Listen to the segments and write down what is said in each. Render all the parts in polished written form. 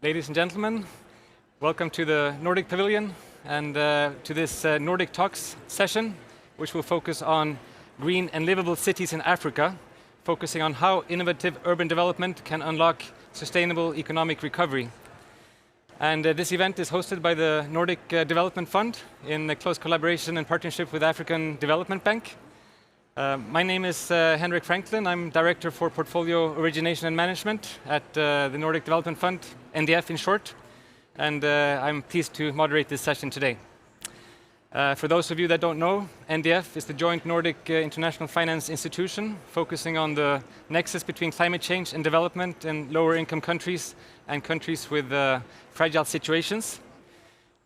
Ladies and gentlemen, welcome to the Nordic Pavilion and to this Nordic Talks session, which will focus on green and livable cities in Africa, focusing on how innovative urban development can unlock sustainable economic recovery. And this event is hosted by the Nordic Development Fund in close collaboration and partnership with African Development Bank. My name is Henrik Franklin. I'm Director for Portfolio Origination and Management at the Nordic Development Fund, NDF in short, and I'm pleased to moderate this session today. For those of you that don't know, NDF is the joint Nordic International Finance Institution focusing on the nexus between climate change and development in lower income countries and countries with fragile situations.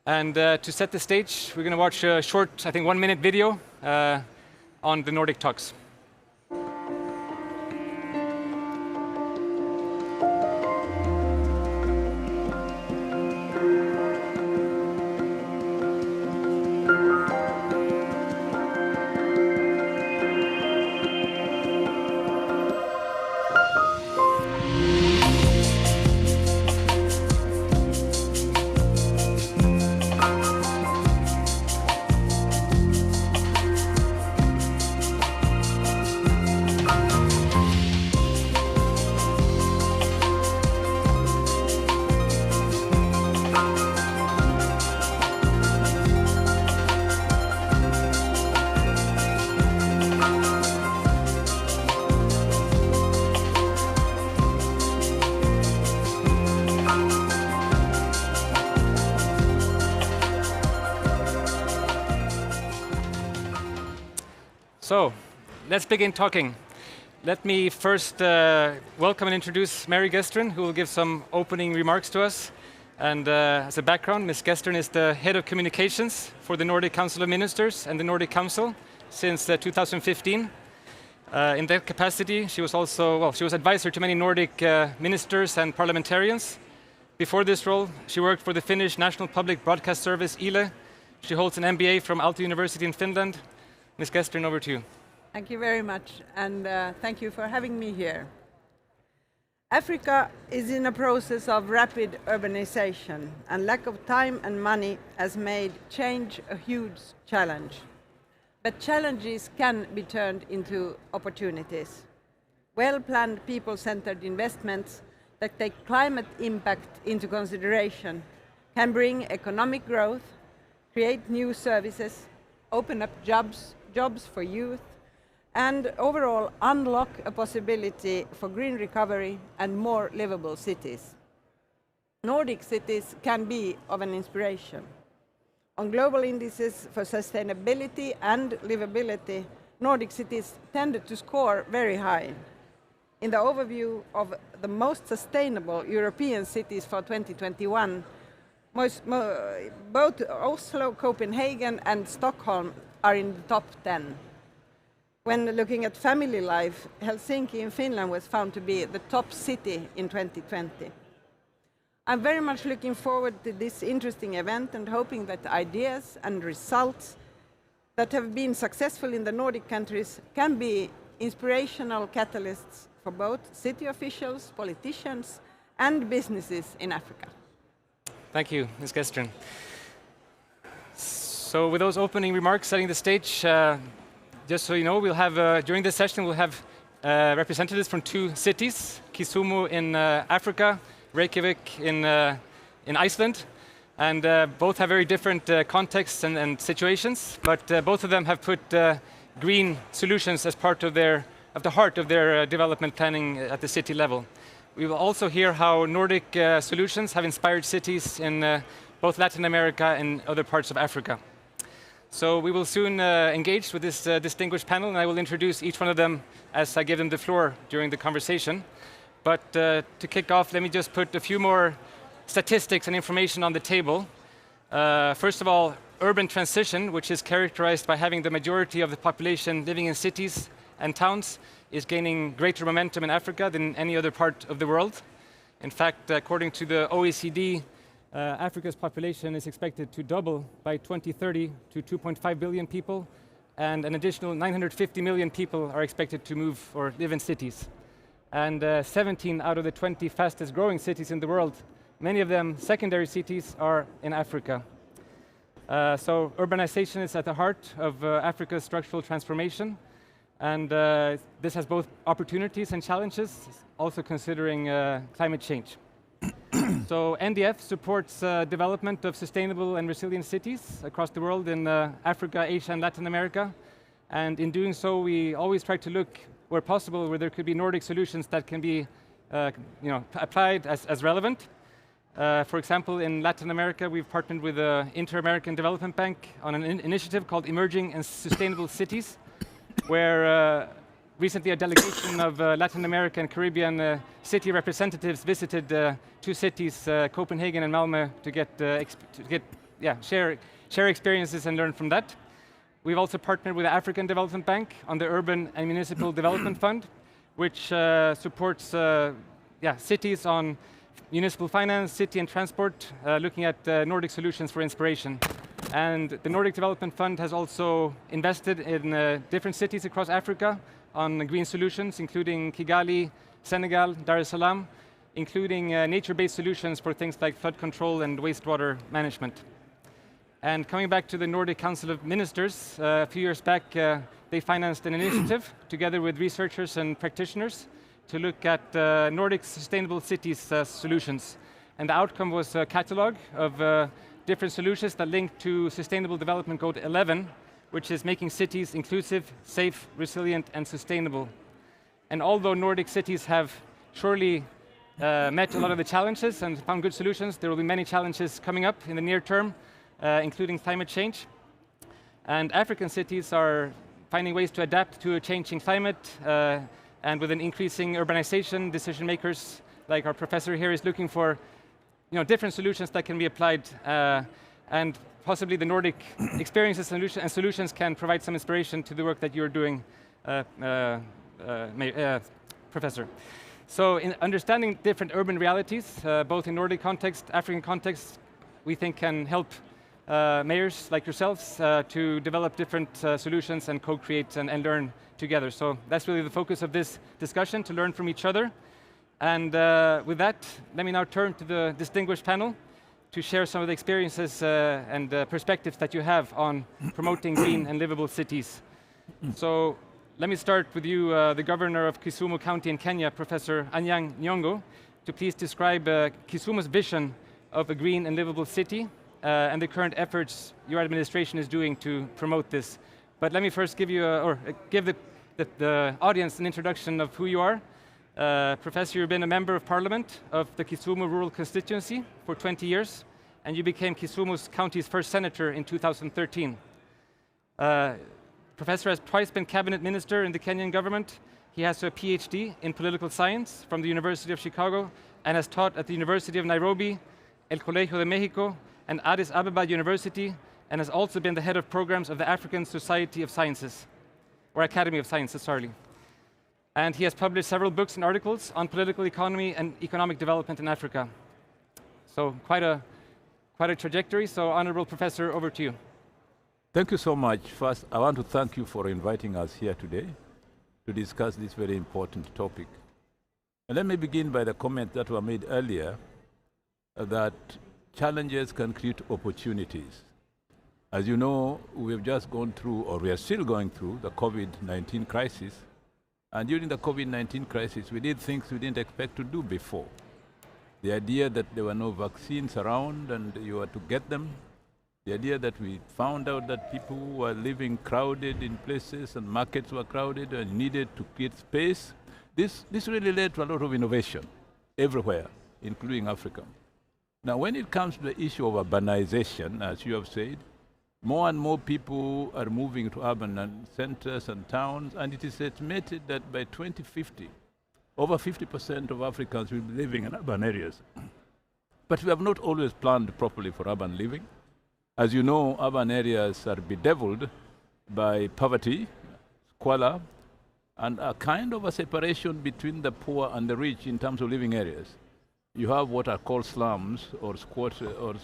And to set the stage, we're going to watch a short, I think 1 minute video on the Nordic Talks. So, let's begin talking. Let me first welcome and introduce Mary Gestern, who will give some opening remarks to us. And as a background, Ms. Gestern is the Head of Communications for the Nordic Council of Ministers and the Nordic Council since 2015. In that capacity, she was also, she was advisor to many Nordic ministers and parliamentarians. Before this role, she worked for the Finnish National Public Broadcast Service, Yle. She holds an MBA from Aalto University in Finland. Ms. Gestern, over to you. Thank you very much, and thank you for having me here. Africa is in a process of rapid urbanization, and lack of time and money has made change a huge challenge. But challenges can be turned into opportunities. Well-planned, people-centered investments that take climate impact into consideration can bring economic growth, create new services, open up jobs for youth, and overall unlock a possibility for green recovery and more livable cities. Nordic cities can be of an inspiration. On global indices for sustainability and livability, Nordic cities tended to score very high. In the overview of the most sustainable European cities for 2021, both Oslo, Copenhagen and Stockholm are in the top 10. When looking at family life, Helsinki in Finland was found to be the top city in 2020. I'm very much looking forward to this interesting event and hoping that ideas and results that have been successful in the Nordic countries can be inspirational catalysts for both city officials, politicians, and businesses in Africa. Thank you, Ms. Gestern. So with those opening remarks setting the stage, just so you know, we'll have, during this session, we'll have representatives from two cities, Kisumu in Africa, Reykjavik in Iceland, and both have very different contexts and situations, but both of them have put green solutions as part of the heart of their development planning at the city level. We will also hear how Nordic solutions have inspired cities in both Latin America and other parts of Africa. So we will soon engage with this distinguished panel, and I will introduce each one of them as I give them the floor during the conversation. But to kick off, let me just put a few more statistics and information on the table. First of all, urban transition, which is characterized by having the majority of the population living in cities and towns, is gaining greater momentum in Africa than any other part of the world. In fact, according to the OECD, Africa's population is expected to double by 2030 to 2.5 billion people, and an additional 950 million people are expected to move or live in cities. And 17 out of the 20 fastest growing cities in the world many of them secondary cities, are in Africa. So urbanization is at the heart of Africa's structural transformation, and this has both opportunities and challenges, also considering climate change. So NDF supports development of sustainable and resilient cities across the world in Africa, Asia, and Latin America. And in doing so, we always try to look where possible where there could be Nordic solutions that can be applied as relevant. For example, in Latin America, we've partnered with the Inter-American Development Bank on an initiative called Emerging and Sustainable Cities, where recently a delegation of Latin American and Caribbean city representatives visited 2 cities, Copenhagen and Malmö, to share experiences and learn from that. We've also partnered with the African Development Bank on the Urban and Municipal Development Fund, which supports cities on municipal finance, city and transport, looking at Nordic solutions for inspiration. And the Nordic Development Fund has also invested in different cities across Africa on green solutions, including Kigali, Senegal, Dar es Salaam, including nature-based solutions for things like flood control and wastewater management. And coming back to the Nordic Council of Ministers, a few years back, they financed an initiative together with researchers and practitioners to look at Nordic sustainable cities solutions. And the outcome was a catalog of different solutions that link to Sustainable Development Goal 11, which is making cities inclusive, safe, resilient, and sustainable. And although Nordic cities have surely met a lot of the challenges and found good solutions, there will be many challenges coming up in the near term, including climate change. And African cities are finding ways to adapt to a changing climate, and with an increasing urbanization, decision makers, like our professor here, is looking for different solutions that can be applied, and possibly the Nordic experiences and solutions can provide some inspiration to the work that you're doing, Professor. So in understanding different urban realities, both in Nordic context, African context, we think can help mayors like yourselves to develop different solutions and co-create and learn together. So that's really the focus of this discussion, to learn from each other. And with that, let me now turn to the distinguished panel to share some of the experiences and perspectives that you have on promoting green and livable cities. So let me start with you, the governor of Kisumu County in Kenya, Professor Anyang Nyongo, to please describe Kisumu's vision of a green and livable city and the current efforts your administration is doing to promote this. But let me first give you, give the audience an introduction of who you are. Professor, you've been a member of parliament of the Kisumu rural constituency for 20 years, and you became Kisumu's county's first senator in 2013. Professor has twice been cabinet minister in the Kenyan government. He has a PhD in political science from the University of Chicago and has taught at the University of Nairobi, El Colegio de Mexico, and Addis Ababa University, and has also been the head of programs of the African Society of Sciences, or Academy of Sciences, sorry. And he has published several books and articles on political economy and economic development in Africa. So quite a trajectory. So Honorable Professor, over to you. Thank you so much. First, I want to thank you for inviting us here today to discuss this very important topic. And let me begin by the comment that were made earlier that challenges can create opportunities. As you know, we've just gone through, or we are still going through, the COVID-19 crisis. And during the COVID-19 crisis, we did things we didn't expect to do before. The idea that there were no vaccines around and you had to get them, the idea that we found out that people were living crowded in places and markets were crowded and needed to create space, this really led to a lot of innovation everywhere, including Africa. Now, when it comes to the issue of urbanization, as you have said, more and more people are moving to urban centers and towns, and it is estimated that by 2050, over 50% of Africans will be living in urban areas. But we have not always planned properly for urban living. As you know, urban areas are bedeviled by poverty, squalor, and a kind of a separation between the poor and the rich in terms of living areas. You have what are called slums or squatters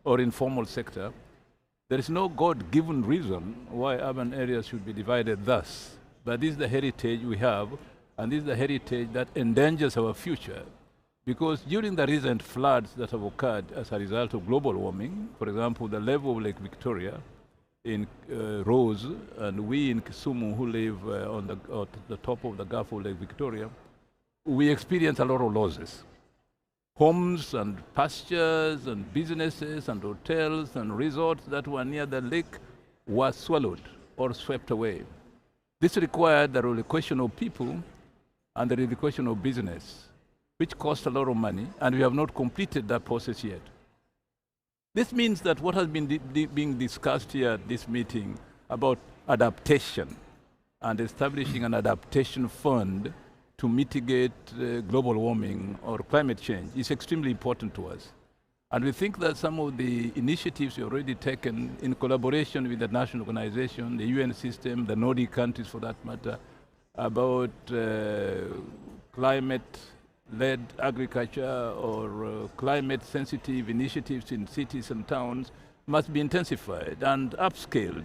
or informal sector. There is no God-given reason why urban areas should be divided thus. But this is the heritage we have, and this is the heritage that endangers our future. Because during the recent floods that have occurred as a result of global warming, for example, the level of Lake Victoria rose, and we in Kisumu who live on the top of the Gulf of Lake Victoria, we experienced a lot of losses. Homes and pastures and businesses and hotels and resorts that were near the lake were swallowed or swept away. This required the relocation of people and the relocation of business, which cost a lot of money, and we have not completed that process yet. This means that what has been being discussed here at this meeting about adaptation and establishing an adaptation fund to mitigate global warming or climate change is extremely important to us. And we think that some of the initiatives we've already taken in collaboration with the national organization, the UN system, the Nordic countries for that matter, about climate-led agriculture or climate-sensitive initiatives in cities and towns must be intensified and upscaled.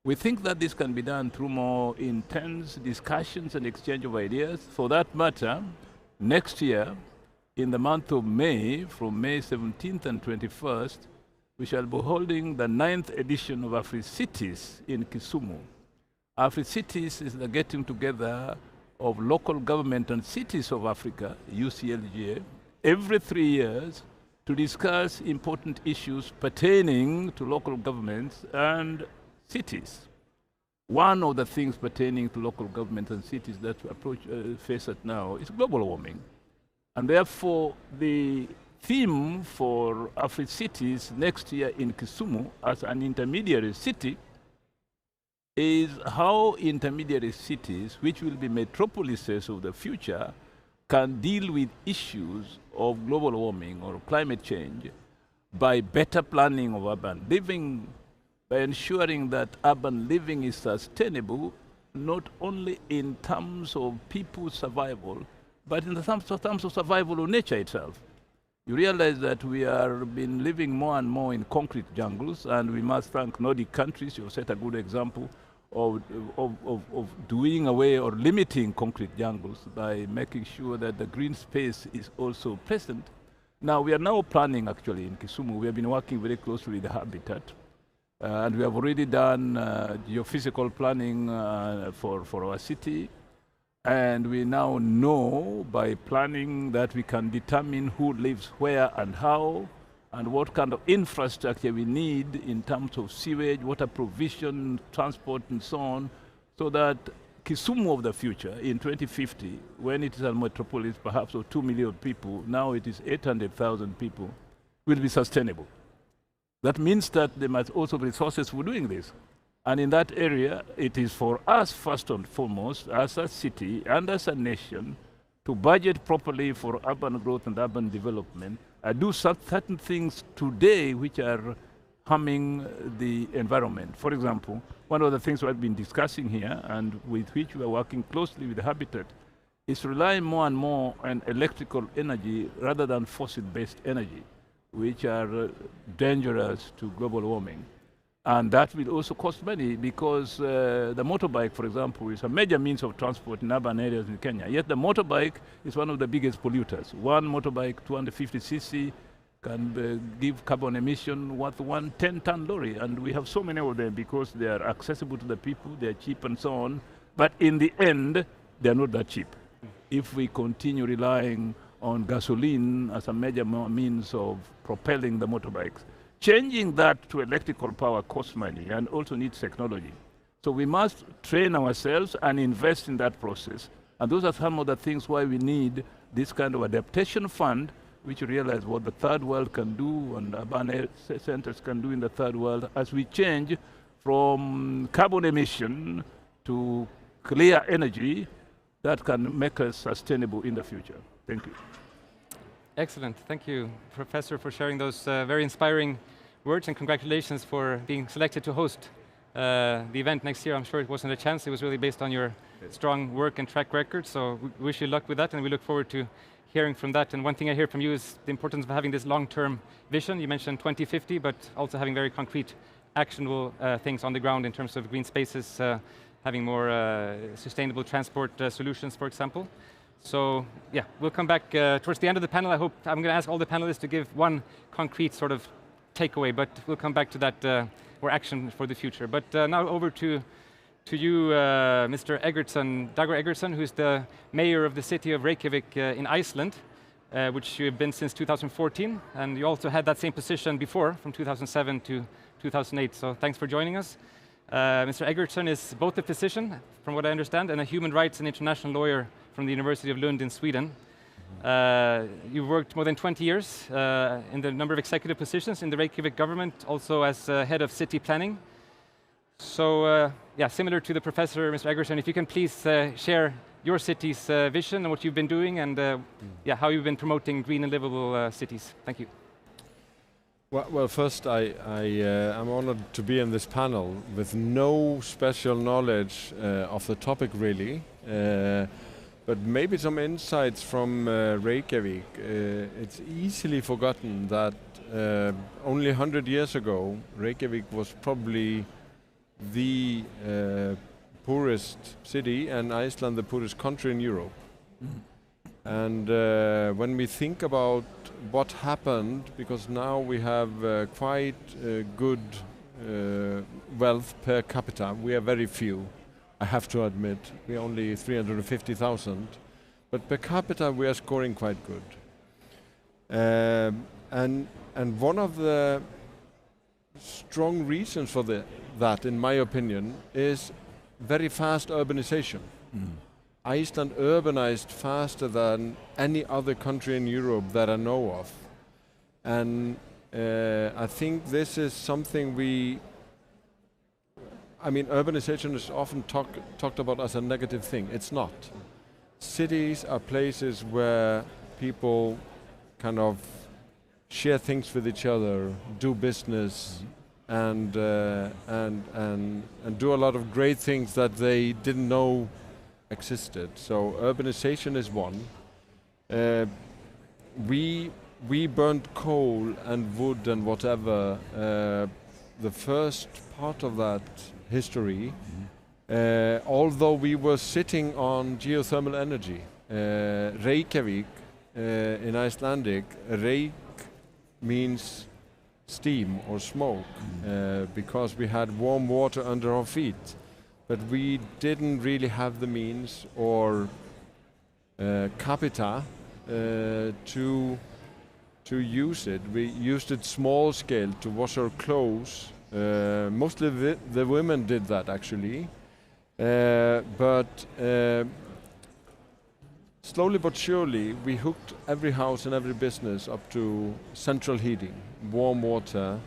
We think that this can be done through more intense discussions and exchange of ideas. For that matter, next year, in the month of May, from May 17th and 21st, we shall be holding the 9th edition of AfriCities in Kisumu. AfriCities is the getting together of local government and cities of Africa, UCLGA, every 3 years to discuss important issues pertaining to local governments and cities. One of the things pertaining to local government and cities that face it now is global warming. And therefore, the theme for AfriCities next year in Kisumu as an intermediary city is how intermediary cities, which will be metropolises of the future, can deal with issues of global warming or climate change by better planning of urban living, by ensuring that urban living is sustainable, not only in terms of people's survival, but in the terms of survival of nature itself. You realize that we have been living more and more in concrete jungles, and we must thank Nordic countries. You set a good example of doing away or limiting concrete jungles by making sure that the green space is also present. Now, we are now planning actually in Kisumu. We have been working very closely with the Habitat. And we have already done geophysical planning for our city. And we now know by planning that we can determine who lives where and how, and what kind of infrastructure we need in terms of sewage, water provision, transport, and so on, so that Kisumu of the future in 2050, when it is a metropolis perhaps of 2 million people, now it is 800,000 people, will be sustainable. That means that there must also be resources for doing this. And in that area, it is for us first and foremost, as a city and as a nation, to budget properly for urban growth and urban development, and do certain things today which are harming the environment. For example, one of the things we've been discussing here, and with which we are working closely with the Habitat, is relying more and more on electrical energy rather than fossil-based energy, which are dangerous to global warming. And that will also cost money because the motorbike, for example, is a major means of transport in urban areas in Kenya. Yet the motorbike is one of the biggest polluters. One motorbike, 250cc, can give carbon emission worth 1 10-ton lorry. And we have so many of them because they are accessible to the people, they are cheap and so on. But in the end, they are not that cheap. If we continue relying on gasoline as a major means of propelling the motorbikes, changing that to electrical power costs money and also needs technology. So we must train ourselves and invest in that process. And those are some of the things why we need this kind of adaptation fund, which realize what the third world can do and urban centers can do in the third world as we change from carbon emission to clear energy that can make us sustainable in the future. Thank you. Excellent. Thank you, Professor, for sharing those very inspiring words, and congratulations for being selected to host the event next year. I'm sure it wasn't a chance. It was really based on your strong work and track record. So we wish you luck with that, and we look forward to hearing from that. And one thing I hear from you is the importance of having this long-term vision. You mentioned 2050, but also having very concrete, actionable things on the ground in terms of green spaces, having more sustainable transport solutions, for example. So yeah, we'll come back towards the end of the panel. I'm going to ask all the panelists to give one concrete sort of takeaway, but we'll come back to that or action for the future. But now over to you, Mr. Eggertsson, Dagur Eggertsson, who's the mayor of the city of Reykjavik in Iceland, which you've been since 2014, and you also had that same position before, from 2007 to 2008. So thanks for joining us. Mr. Eggertsson is both a physician, from what I understand, and a human rights and international lawyer from the University of Lund in Sweden. You've worked more than 20 years in the number of executive positions in the Reykjavik government, also as head of city planning. So yeah, similar to the professor, Mr. Eggertsson, if you can please share your city's vision and what you've been doing, and yeah, how you've been promoting green and livable cities. Thank you. Well, first, I'm honored to be in this panel with no special knowledge of the topic, really, but maybe some insights from Reykjavik. It's easily forgotten that only 100 years ago, Reykjavik was probably the poorest city, and Iceland the poorest country in Europe. And when we think about what happened, because now we have quite good wealth per capita, we are very few, I have to admit, we only 350,000, but per capita we are scoring quite good. And one of the strong reasons for that, in my opinion, is very fast urbanization. Iceland urbanized faster than any other country in Europe that I know of. And I think this is something urbanization is often talked about as a negative thing. It's not. Cities are places where people kind of share things with each other, do business, and do a lot of great things that they didn't know existed. So urbanization is one. We burnt coal and wood and whatever. The first part of that history, although we were sitting on geothermal energy. Reykjavik in Icelandic, Reik means steam or smoke, because we had warm water under our feet. But we didn't really have the means or capita to use it. We used it small scale to wash our clothes. Mostly the women did that, actually. But slowly but surely we hooked every house and every business up to central heating, warm water,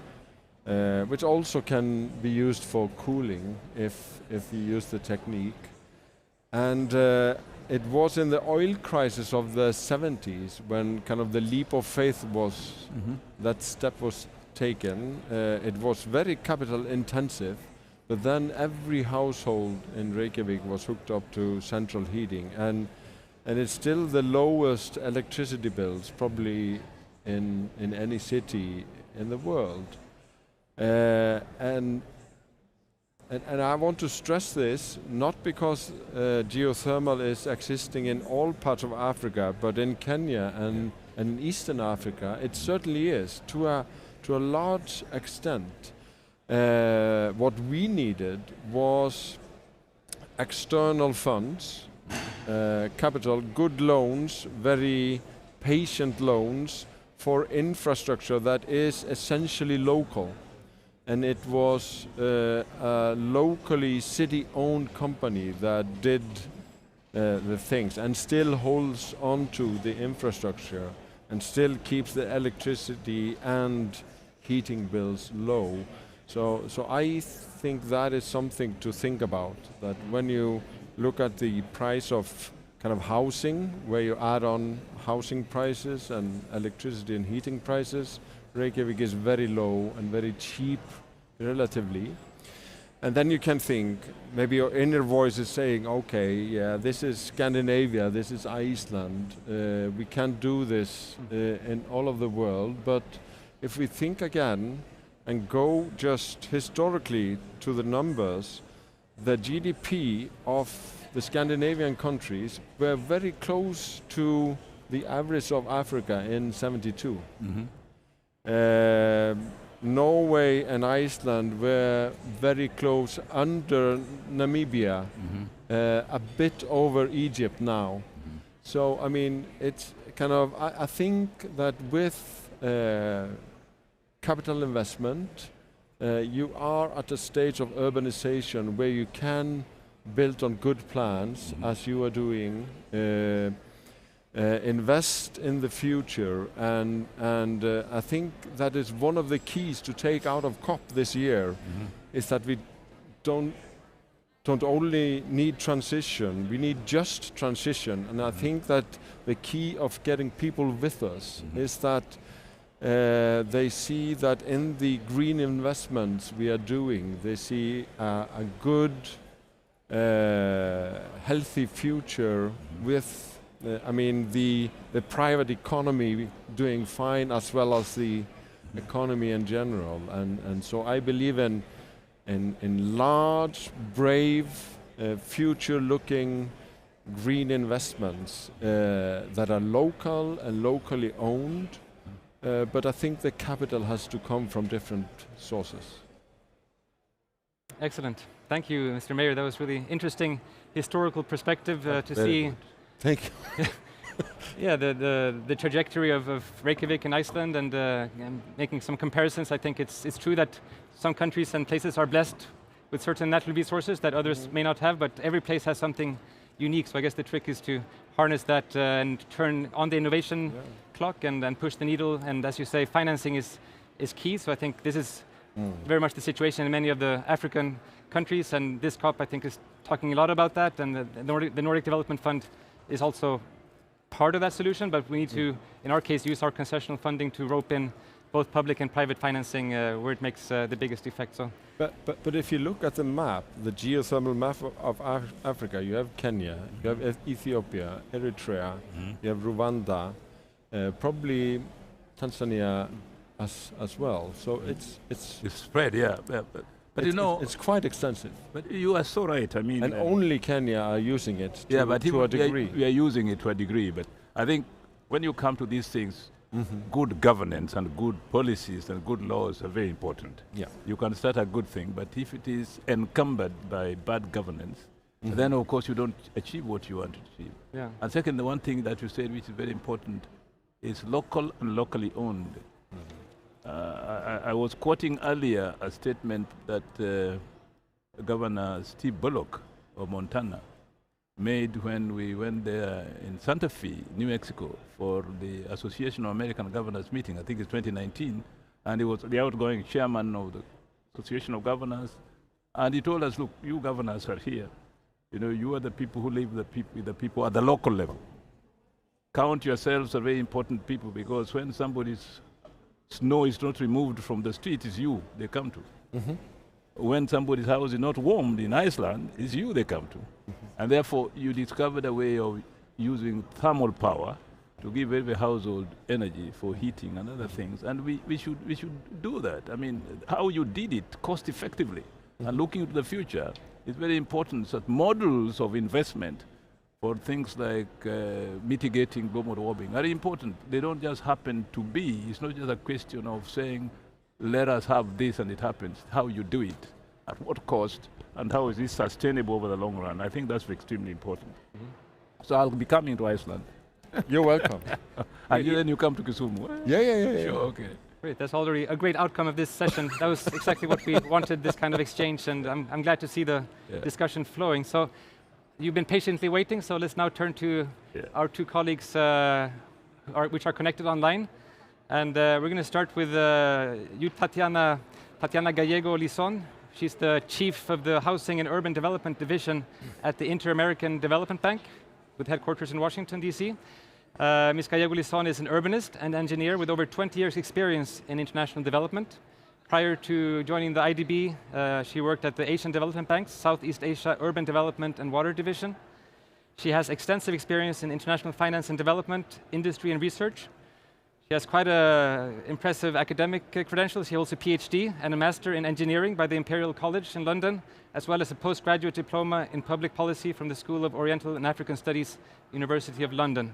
which also can be used for cooling if you use the technique. And it was in the oil crisis of the 70s when kind of the leap of faith was, that step was taken. It was very capital intensive, but then every household in Reykjavik was hooked up to central heating. And it's still the lowest electricity bills probably in any city in the world. And I want to stress this, not because geothermal is existing in all parts of Africa, but in Kenya and in Eastern Africa, it certainly is, to a large extent. What we needed was external funds, capital, good loans, very patient loans for infrastructure that is essentially local. And it was a locally city-owned company that did the things and still holds on to the infrastructure and still keeps the electricity and heating bills low. So I think that is something to think about, that when you look at the price of kind of housing, where you add on housing prices and electricity and heating prices, Reykjavik is very low and very cheap relatively. And then you can think, maybe your inner voice is saying, okay, yeah, this is Scandinavia, this is Iceland, we can't do this in all of the world. But if we think again and go just historically to the numbers, the GDP of the Scandinavian countries were very close to the average of Africa in '72. Norway and Iceland were very close under Namibia, a bit over Egypt now. So, I mean, it's kind of, I think that with capital investment, you are at a stage of urbanization where you can build on good plans, as you are doing, invest in the future, and I think that is one of the keys to take out of COP this year, is that we don't only need transition, we need just transition. And I think that the key of getting people with us is that they see that in the green investments we are doing, they see a good, healthy future with I mean, the private economy doing fine, as well as the economy in general, and so I believe in large, brave, future-looking green investments that are local and locally owned, but I think the capital has to come from different sources. Excellent. Thank you, Mr. Mayor. That was really interesting historical perspective to see. Good. Thank you. Yeah, the trajectory of Reykjavik in Iceland, and making some comparisons. I think it's true that some countries and places are blessed with certain natural resources that others may not have, but every place has something unique. So I guess the trick is to harness that and turn on the innovation clock and push the needle. And as you say, financing is key. So I think this is very much the situation in many of the African countries, and this COP I think is talking a lot about that, and the Nordic Development Fund is also part of that solution, but we need to, in our case, use our concessional funding to rope in both public and private financing where it makes the biggest effect. So. But if you look at the map, the geothermal map of Africa, you have Kenya, you have Ethiopia, Eritrea, you have Rwanda, probably Tanzania as well. So it's spread, yeah. But you know, it's quite extensive. But you are so right. I mean, and only Kenya are using it to a degree. We are using it to a degree, but I think when you come to these things, good governance and good policies and good laws are very important. Yeah. You can start a good thing, but if it is encumbered by bad governance, then of course you don't achieve what you want to achieve. Yeah. And second, the one thing that you said which is very important is local and locally owned. I was quoting earlier a statement that Governor Steve Bullock of Montana made when we went there in Santa Fe, New Mexico, for the Association of American Governors meeting. I think it's 2019, and he was the outgoing chairman of the Association of Governors, and he told us, look, you governors are here. You know, you are the people who live with the people at the local level. Count yourselves as very important people, because when somebody's snow is not removed from the street, it's you they come to. When somebody's house is not warmed in Iceland, it's you they come to. And therefore, you discovered a way of using thermal power to give every household energy for heating and other things. And we should do that. I mean, how you did it cost effectively and looking to the future is very important. So models of investment for things like mitigating global warming are important. They don't just happen to be. It's not just a question of saying, let us have this and it happens. How you do it, at what cost, and how is this sustainable over the long run. I think that's extremely important. So I'll be coming to Iceland. You're welcome. And then you come to Kisumu. Yeah. Sure, okay. Great, that's already a great outcome of this session. That was exactly what we wanted, this kind of exchange, and I'm glad to see the discussion flowing. So you've been patiently waiting, so let's now turn to our two colleagues which are connected online. And we're going to start with you, Tatiana Gallego Lison. She's the chief of the Housing and Urban Development Division at the Inter-American Development Bank, with headquarters in Washington, D.C. Ms. Gallego Lison is an urbanist and engineer with over 20 years' experience in international development. Prior to joining the IDB, she worked at the Asian Development Bank's Southeast Asia Urban Development and Water Division. She has extensive experience in international finance and development, industry and research. He has quite impressive academic credentials. He holds a PhD and a master in engineering by the Imperial College in London, as well as a postgraduate diploma in public policy from the School of Oriental and African Studies, University of London.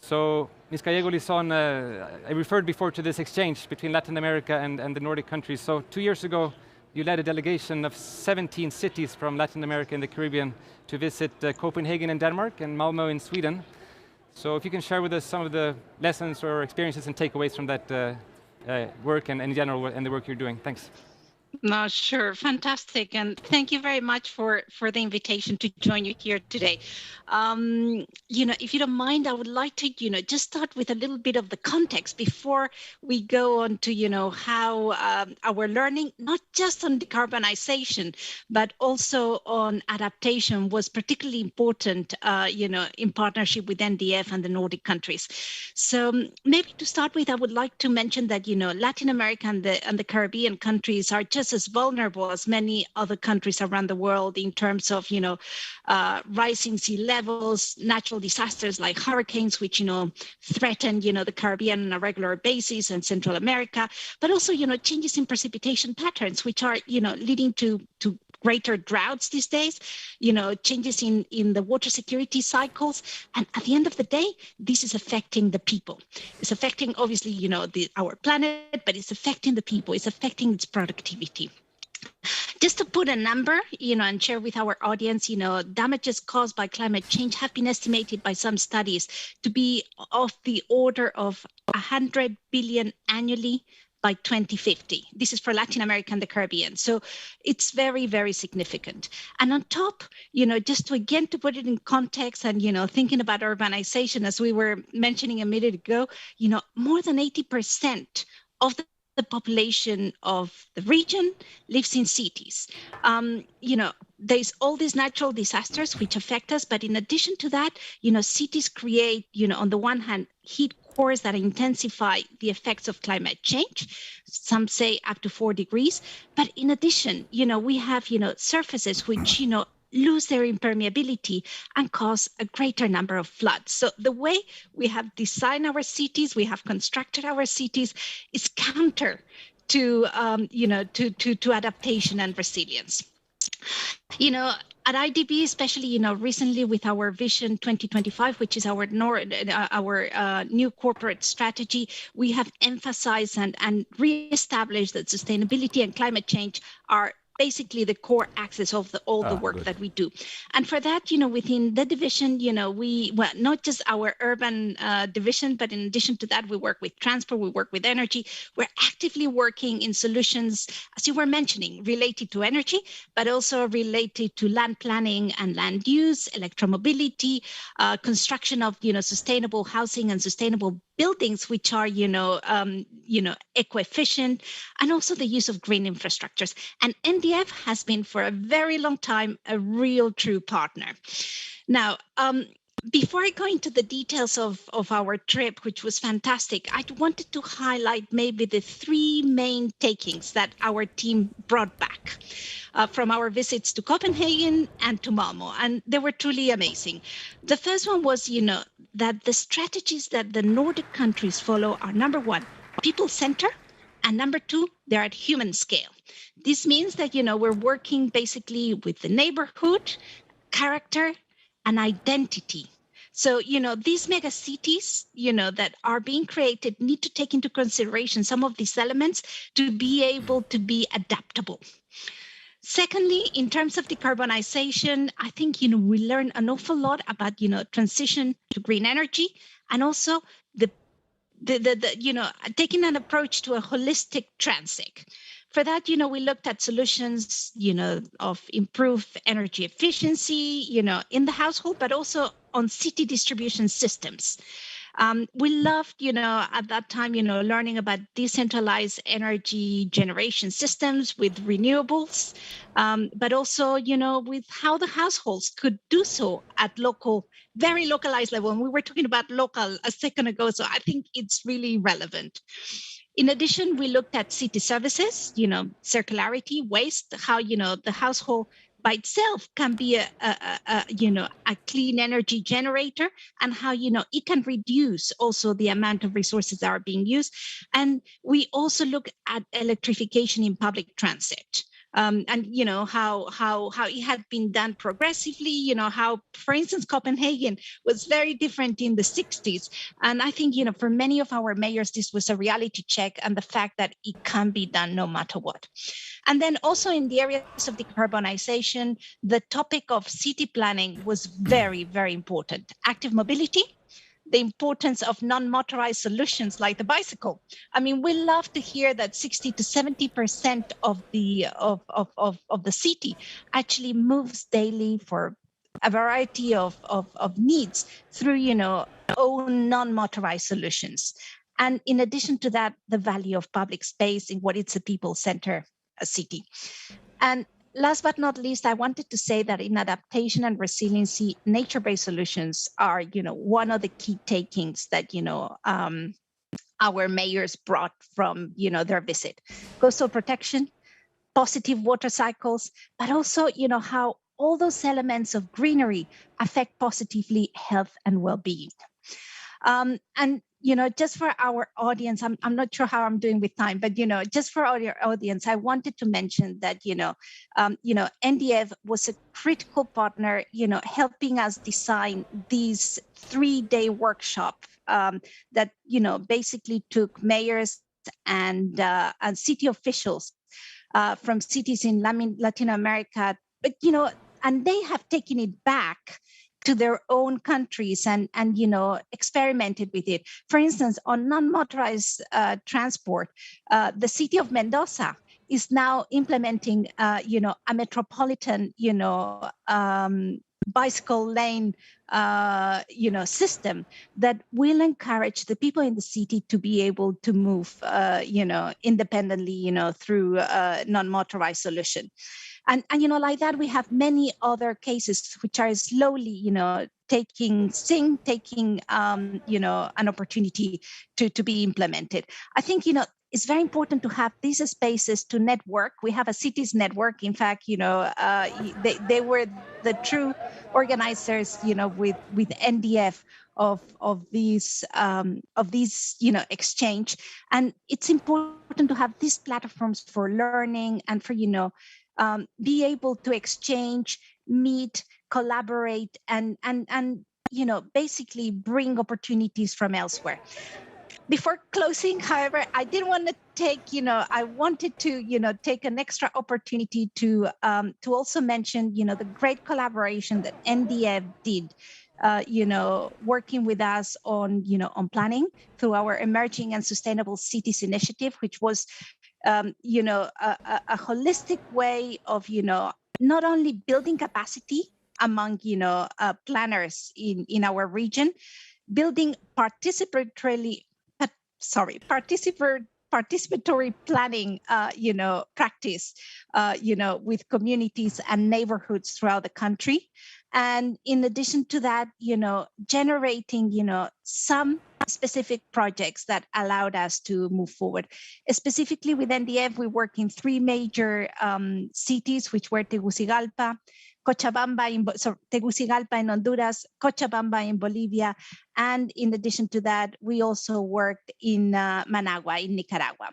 So, Ms. Gallego-Lison, I referred before to this exchange between Latin America and the Nordic countries. So 2 years ago, you led a delegation of 17 cities from Latin America and the Caribbean to visit Copenhagen in Denmark and Malmö in Sweden. So if you can share with us some of the lessons or experiences and takeaways from that work and in general and the work you're doing. Thanks. No, sure, fantastic, and thank you very much for the invitation to join you here today. If you don't mind, I would like to, just start with a little bit of the context before we go on to, how our learning, not just on decarbonization, but also on adaptation, was particularly important, in partnership with NDF and the Nordic countries. So maybe to start with, I would like to mention that, Latin America and the Caribbean countries are just as vulnerable as many other countries around the world in terms of, rising sea levels, natural disasters like hurricanes, which, threaten, the Caribbean on a regular basis and Central America, but also, changes in precipitation patterns, which are, leading to greater droughts these days, changes in the water security cycles. And at the end of the day, this is affecting the people. It's affecting, obviously, our planet, but it's affecting the people. It's affecting its productivity. Just to put a number, and share with our audience, damages caused by climate change have been estimated by some studies to be of the order of 100 billion annually by 2050. This is for Latin America and the Caribbean. So it's very, very significant. And on top, just to put it in context and, thinking about urbanization, as we were mentioning a minute ago, more than 80% of the population of the region lives in cities. There's all these natural disasters which affect us, but in addition to that, cities create, on the one hand, heat cores that intensify the effects of climate change. Some say up to 4 degrees, but in addition, we have, surfaces which, lose their impermeability and cause a greater number of floods. So the way we have designed our cities, we have constructed our cities, is counter to adaptation and resilience. At IDB, especially, recently with our Vision 2025, which is our new corporate strategy, we have emphasized and reestablished that sustainability and climate change are basically the core axis of all the work that we do. And for that, within the division, not just our urban division, but in addition to that, we work with transport, we work with energy. We're actively working in solutions, as you were mentioning, related to energy, but also related to land planning and land use, electromobility, construction of, sustainable housing and sustainable buildings, which are, eco-efficient, and also the use of green infrastructures. And NDF has been for a very long time a real true partner. Now, before I go into the details of our trip, which was fantastic, I wanted to highlight maybe the 3 main takings that our team brought back from our visits to Copenhagen and to Malmö, and they were truly amazing. The first one was, that the strategies that the Nordic countries follow are, number 1, people-centered, and number 2, they're at human scale. This means that, we're working basically with the neighborhood, character, and identity. So, these mega cities, that are being created need to take into consideration some of these elements to be able to be adaptable. Secondly, in terms of decarbonization, I think, we learn an awful lot about, transition to green energy, and also the taking an approach to a holistic transit. For that, we looked at solutions, of improved energy efficiency, in the household, but also on city distribution systems. We loved, at that time, learning about decentralized energy generation systems with renewables, but also, with how the households could do so at very localized level. And we were talking about local a second ago, so I think it's really relevant. In addition, we looked at city services, circularity, waste, how, the household by itself can be a clean energy generator, and how it can reduce also the amount of resources that are being used. And we also look at electrification in public transit. And how it had been done progressively, how, for instance, Copenhagen was very different in the 60s. And I think, for many of our mayors, this was a reality check, and the fact that it can be done no matter what. And then also in the areas of decarbonization, the topic of city planning was very, very important. Active mobility, the importance of non-motorized solutions like the bicycle. I mean, we love to hear that 60 to 70% of the city actually moves daily for a variety of needs through, own non-motorized solutions. And in addition to that, the value of public space in what it's a people-centered city. And last but not least, I wanted to say that in adaptation and resiliency, nature-based solutions are, one of the key takings that, our mayors brought from, their visit. Coastal protection, positive water cycles, but also, how all those elements of greenery affect positively health and well-being. And just for our audience, I'm not sure how I'm doing with time, but just for our audience, I wanted to mention that NDF was a critical partner, helping us design these 3-day workshop that basically took mayors and city officials from cities in Latin America, but and they have taken it back to their own countries and experimented with it. For instance, on non-motorized transport, the city of Mendoza is now implementing a metropolitan bicycle lane system that will encourage the people in the city to be able to move independently through a non-motorized solution. And like that, we have many other cases which are slowly, taking an opportunity to be implemented. I think, it's very important to have these spaces to network. We have a cities network. In fact, they were the true organizers, with NDF of these exchange. And it's important to have these platforms for learning and for be able to exchange, meet, collaborate, and basically bring opportunities from elsewhere. Before closing, however, I didn't want to take, I wanted to, take an extra opportunity to also mention, the great collaboration that NDF did, working with us on, on planning through our Emerging and Sustainable Cities Initiative, which was, a holistic way of, not only building capacity among, planners in our region, building participatory planning, practice, with communities and neighborhoods throughout the country. And in addition to that, generating, some specific projects that allowed us to move forward. Specifically with NDF, we work in 3 major cities, which were Tegucigalpa, Tegucigalpa in Honduras, Cochabamba in Bolivia, and in addition to that, we also worked in Managua in Nicaragua.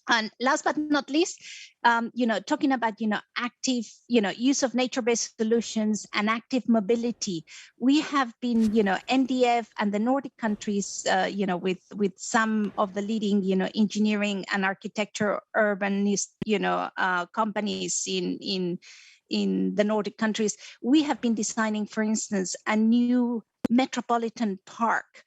And last but not least, talking about, active, use of nature-based solutions and active mobility. We have been, NDF and the Nordic countries, with some of the leading, engineering and architecture urbanist, companies in the Nordic countries. We have been designing, for instance, a new metropolitan park,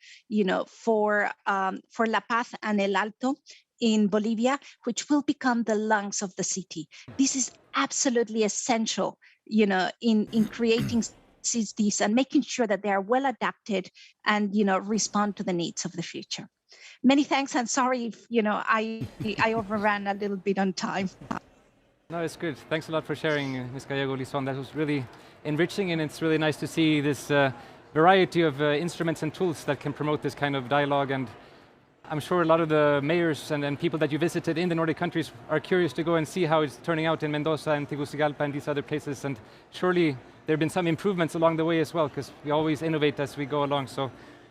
for La Paz and El Alto in Bolivia, which will become the lungs of the city. This is absolutely essential, in creating cities and making sure that they are well adapted and, respond to the needs of the future. Many thanks, and sorry if, I overran a little bit on time. No, it's good. Thanks a lot for sharing, Ms. Gallego Lison. That was really enriching, and it's really nice to see this variety of instruments and tools that can promote this kind of dialogue. And I'm sure a lot of the mayors and people that you visited in the Nordic countries are curious to go and see how it's turning out in Mendoza and Tegucigalpa and these other places. And surely there have been some improvements along the way as well, because we always innovate as we go along. So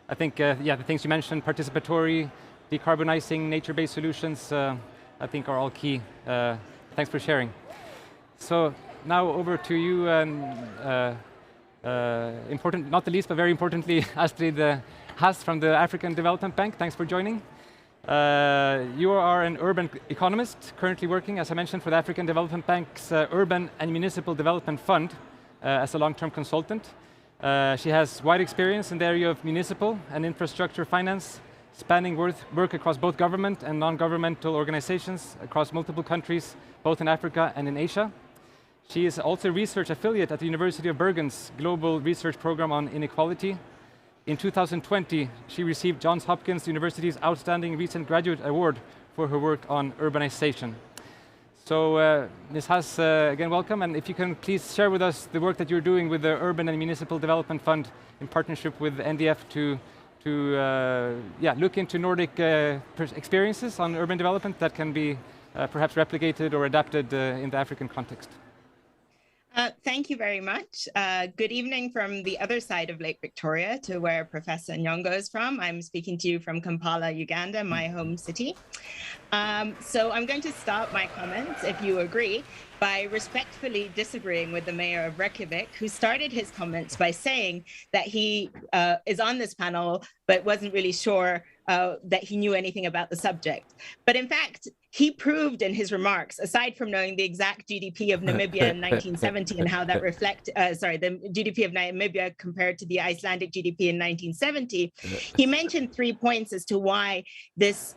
I think, yeah, the things you mentioned, participatory, decarbonizing, nature-based solutions, I think are all key. Thanks for sharing. So now over to you, important, not the least, but very importantly, Astrid Haas from the African Development Bank. Thanks for joining. You are an urban economist, currently working, as I mentioned, for the African Development Bank's Urban and Municipal Development Fund as a long-term consultant. She has wide experience in the area of municipal and infrastructure finance, spanning work across both government and non-governmental organizations across multiple countries, both in Africa and in Asia. She is also a research affiliate at the University of Bergen's Global Research Program on Inequality. In 2020, she received Johns Hopkins University's Outstanding Recent Graduate Award for her work on urbanization. So, Ms. Haas, again, welcome, and if you can please share with us the work that you're doing with the Urban and Municipal Development Fund in partnership with NDF to look into Nordic experiences on urban development that can be perhaps replicated or adapted in the African context. Thank you very much. Good evening from the other side of Lake Victoria to where Professor Nyongo is from. I'm speaking to you from Kampala, Uganda, my home city. So I'm going to start my comments, if you agree, by respectfully disagreeing with the mayor of Reykjavik, who started his comments by saying that he is on this panel, but wasn't really sure that he knew anything about the subject. But in fact, he proved in his remarks, aside from knowing the exact GDP of Namibia in 1970 and how that the GDP of Namibia compared to the Icelandic GDP in 1970, he mentioned 3 points as to why this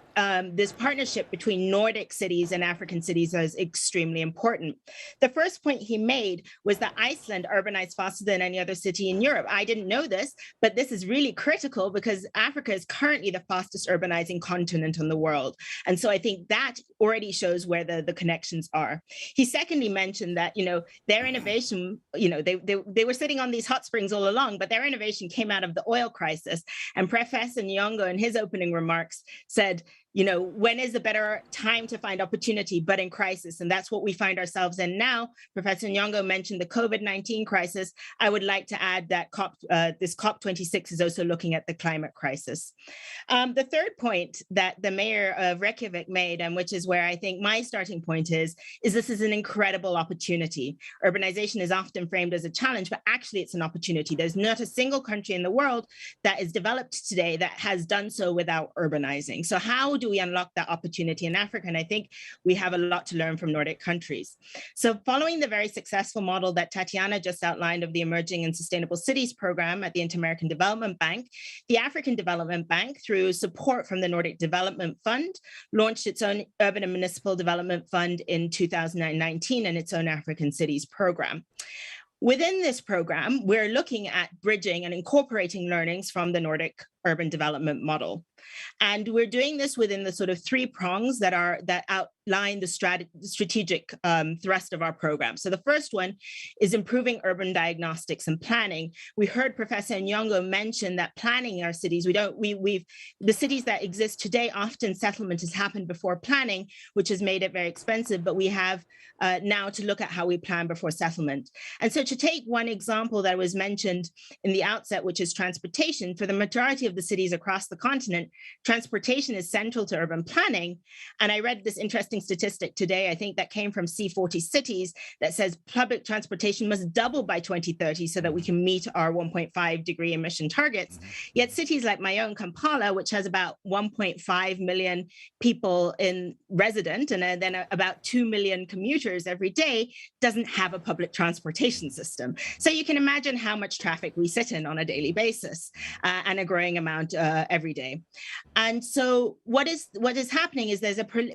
partnership between Nordic cities and African cities is extremely important. The first point he made was that Iceland urbanized faster than any other city in Europe. I didn't know this, but this is really critical because Africa is currently the fastest urbanizing continent in the world. And so I think that already shows where the connections are. He secondly mentioned that, their innovation, they were sitting on these hot springs all along, but their innovation came out of the oil crisis. And Professor Nyongo in his opening remarks said, when is a better time to find opportunity but in crisis? And that's what we find ourselves in now. Professor Nyongo mentioned the COVID-19 crisis. I would like to add that this COP26 is also looking at the climate crisis. The third point that the mayor of Reykjavik made, and which is where I think my starting point is this is an incredible opportunity. Urbanization is often framed as a challenge, but actually it's an opportunity. There's not a single country in the world that is developed today that has done so without urbanizing. So how do we unlock that opportunity in Africa? And I think we have a lot to learn from Nordic countries. So following the very successful model that Tatiana just outlined of the Emerging and Sustainable Cities program at the Inter-American Development Bank, the African Development Bank, through support from the Nordic Development Fund, launched its own Urban and Municipal Development Fund in 2019 and its own African Cities program. Within this program, we're looking at bridging and incorporating learnings from the Nordic urban development model. And we're doing this within the sort of 3 prongs that outline the strategic thrust of our program. So the first one is improving urban diagnostics and planning. We heard Professor Nyongo mention that planning our cities, the cities that exist today, often settlement has happened before planning, which has made it very expensive, but we have now to look at how we plan before settlement. And so to take one example that was mentioned in the outset, which is transportation, for the majority of the cities across the continent, transportation is central to urban planning. And I read this interesting statistic today, I think that came from C40 Cities, that says public transportation must double by 2030 so that we can meet our 1.5 degree emission targets. Yet cities like my own Kampala, which has about 1.5 million people in resident and then about 2 million commuters every day, doesn't have a public transportation system. So you can imagine how much traffic we sit in on a daily basis and a growing amount every day. And so what is happening is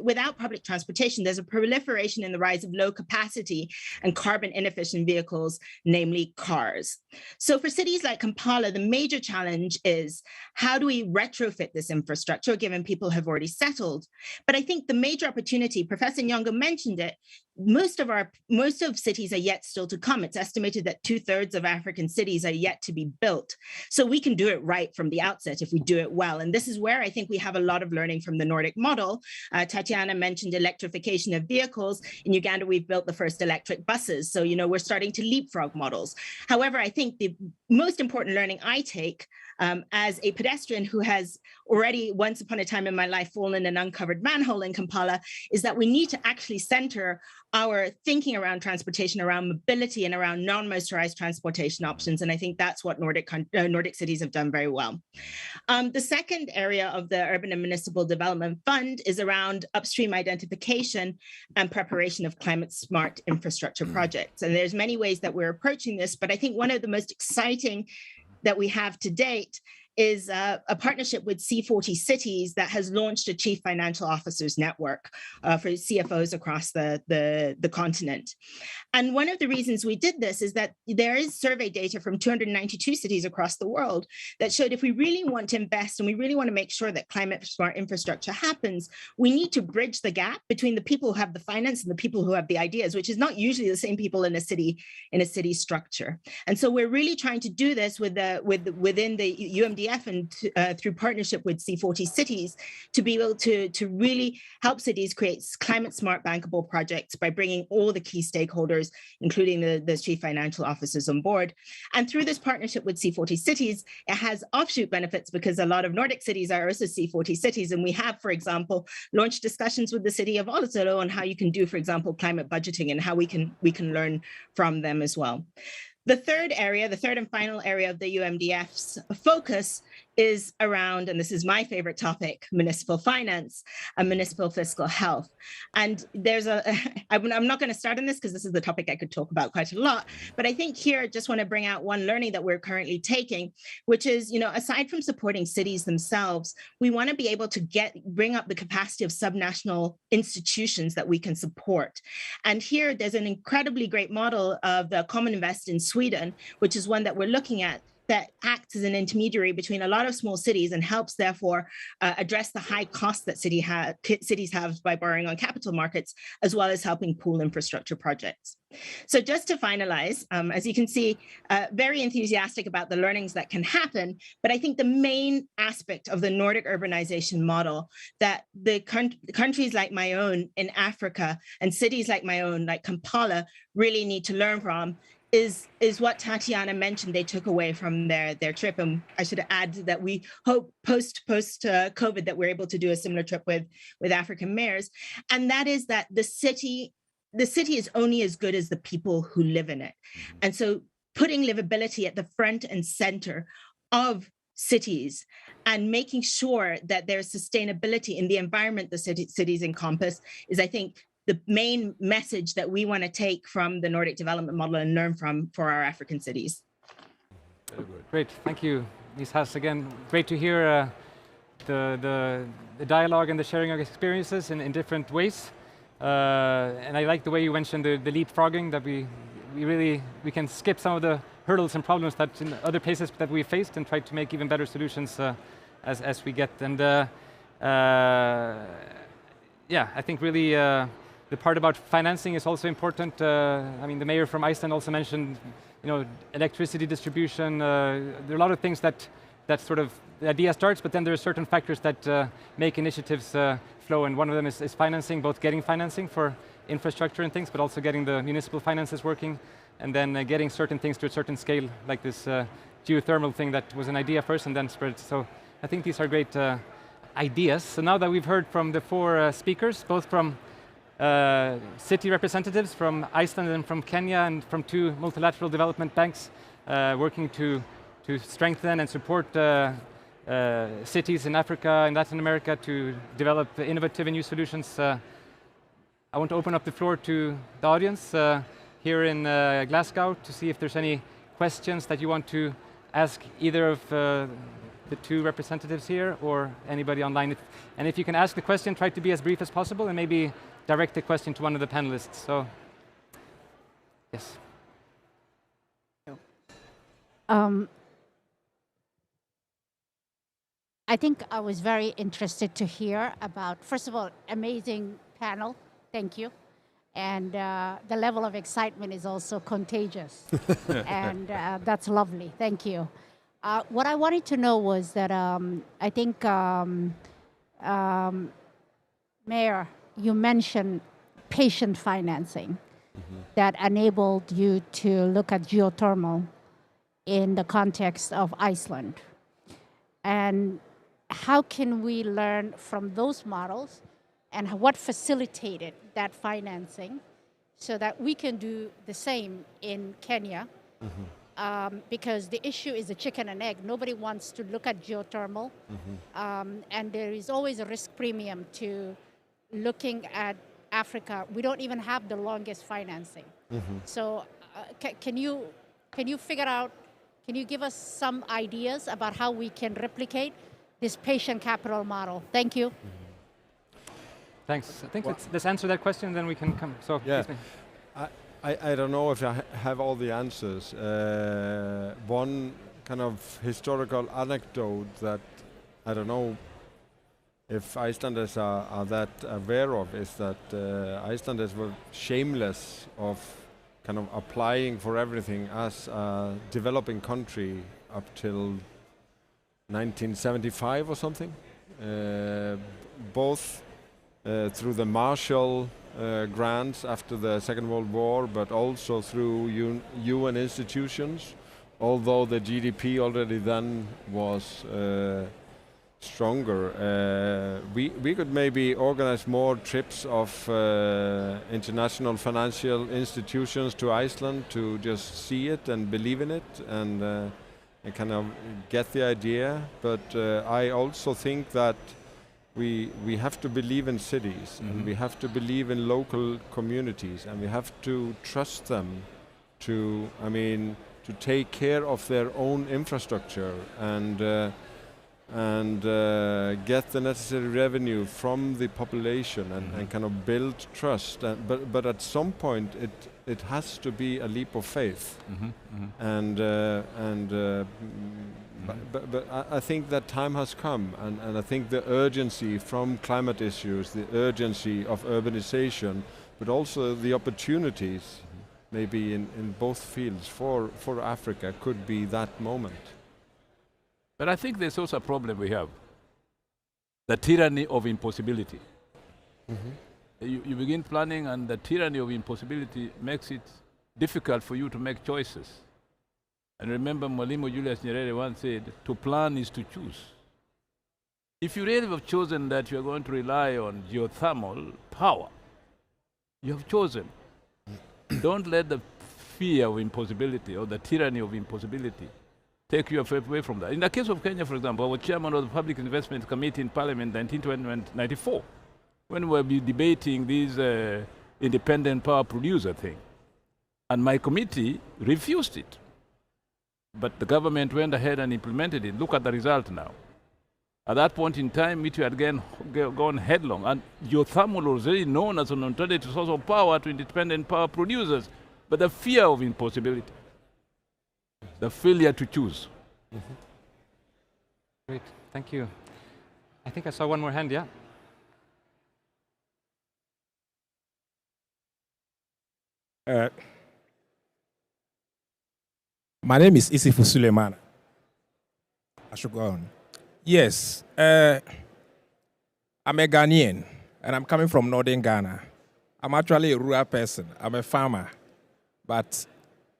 without public transportation, there's a proliferation in the rise of low capacity and carbon inefficient vehicles, namely cars. So for cities like Kampala, the major challenge is how do we retrofit this infrastructure given people have already settled? But I think the major opportunity, Professor Nyongo mentioned it, most of cities are yet still to come. It's estimated that 2/3 of African cities are yet to be built. So we can do it right from the outset if we do it well. And this is where I think we have a lot of learning from the Nordic model. Tatiana mentioned electrification of vehicles. In Uganda, we've built the first electric buses. So, we're starting to leapfrog models. However, I think the most important learning I take as a pedestrian who has already once upon a time in my life fallen in an uncovered manhole in Kampala is that we need to actually center our thinking around transportation, around mobility, and around non-motorized transportation options. And I think that's what Nordic cities have done very well. The second area of the Urban and Municipal Development Fund is around upstream identification and preparation of climate smart infrastructure projects. And there's many ways that we're approaching this, but I think one of the most exciting that we have to date is a partnership with C40 Cities that has launched a Chief Financial Officers Network for CFOs across the continent. And one of the reasons we did this is that there is survey data from 292 cities across the world that showed if we really want to invest and we really want to make sure that climate smart infrastructure happens, we need to bridge the gap between the people who have the finance and the people who have the ideas, which is not usually the same people in a city structure. And so we're really trying to do this within the UMDF and through partnership with C40 Cities to be able to really help cities create climate smart bankable projects by bringing all the key stakeholders, including the chief financial officers on board. And through this partnership with C40 Cities, it has offshoot benefits because a lot of Nordic cities are also C40 Cities. And we have, for example, launched discussions with the city of Olusolo on how you can do, for example, climate budgeting and how we can learn from them as well. The third and final area of the UMDF's focus is around, and this is my favorite topic, municipal finance and municipal fiscal health. And I'm not going to start on this because this is the topic I could talk about quite a lot, but I think here I just want to bring out one learning that we're currently taking, which is, aside from supporting cities themselves, we want to be able to bring up the capacity of subnational institutions that we can support. And here there's an incredibly great model of the Common Invest in Sweden, which is one that we're looking at, that acts as an intermediary between a lot of small cities and helps, therefore, address the high costs that cities have by borrowing on capital markets, as well as helping pool infrastructure projects. So just to finalize, as you can see, very enthusiastic about the learnings that can happen, but I think the main aspect of the Nordic urbanization model that the countries like my own in Africa and cities like my own, like Kampala, really need to learn from is what Tatiana mentioned they took away from their trip. And I should add that we hope post COVID that we're able to do a similar trip with African mayors. And that is that the city is only as good as the people who live in it. And so putting livability at the front and center of cities and making sure that there's sustainability in the environment the cities encompass is, I think, the main message that we want to take from the Nordic development model and learn from for our African cities. Very good. Great, thank you, Ms. Haas. Again, great to hear the dialogue and the sharing of experiences in different ways. And I like the way you mentioned the leapfrogging, that we can skip some of the hurdles and problems that in other places that we faced and try to make even better solutions as we get. And yeah, I think really the part about financing is also important. I mean, the mayor from Iceland also mentioned, electricity distribution. There are a lot of things that sort of the idea starts, but then there are certain factors that make initiatives flow, and one of them is financing, both getting financing for infrastructure and things, but also getting the municipal finances working, and then getting certain things to a certain scale, like this geothermal thing that was an idea first and then spread. So I think these are great ideas. So now that we've heard from the four speakers, both from city representatives from Iceland and from Kenya, and from two multilateral development banks working to strengthen and support cities in Africa and Latin America to develop innovative and new solutions. I want to open up the floor to the audience here in Glasgow to see if there's any questions that you want to ask either of the two representatives here or anybody online. And if you can ask the question, try to be as brief as possible and maybe direct the question to one of the panelists. So, yes. I think I was very interested to hear about, first of all, amazing panel, thank you. And the level of excitement is also contagious. And that's lovely. Thank you. What I wanted to know was that I think, Mayor, you mentioned patient financing that enabled you to look at geothermal in the context of Iceland. And how can we learn from those models and what facilitated that financing so that we can do the same in Kenya? Because the issue is the chicken and egg. Nobody wants to look at geothermal. And there is always a risk premium to looking at Africa. We don't even have the longest financing. So can you figure out, can you give us some ideas about how we can replicate this patient capital model? Thank you. Thanks. I think let's answer that question, then we can come. So, Yeah. please, I don't know if I have all the answers. One kind of historical anecdote that I don't know if Icelanders are that aware of is that Icelanders were shameless of kind of applying for everything as a developing country up till 1975 or something. Both through the Marshall grants after the Second World War, but also through UN institutions, although the GDP already then was stronger. We could maybe organize more trips of international financial institutions to Iceland to just see it and believe in it and kind of get the idea. But I also think that we have to believe in cities, and we have to believe in local communities, and we have to trust them to, to take care of their own infrastructure and get the necessary revenue from the population and kind of build trust. But at some point, it has to be a leap of faith, But I think that time has come, and I think the urgency from climate issues, the urgency of urbanization, but also the opportunities maybe in both fields for Africa could be that moment. But I think there's also a problem we have. The tyranny of impossibility. You begin planning and the tyranny of impossibility makes it difficult for you to make choices. And remember, Mwalimu Julius Nyerere once said, to plan is to choose. If you really have chosen that you are going to rely on geothermal power, you have chosen. Don't let the fear of impossibility or the tyranny of impossibility take you away from that. In the case of Kenya, for example, I was chairman of the Public Investment Committee in Parliament in 1994, when we were debating this independent power producer thing. And my committee refused it. But the government went ahead and implemented it. Look at the result now. At that point in time, it had again gone headlong. And geothermal was already known as an alternative source of power to independent power producers. But the fear of impossibility, the failure to choose. Great, thank you. I think I saw one more hand, yeah? My name is Isifu Suleiman. I should go on. Yes, I'm a Ghanaian, and I'm coming from northern Ghana. I'm actually a rural person. I'm a farmer. But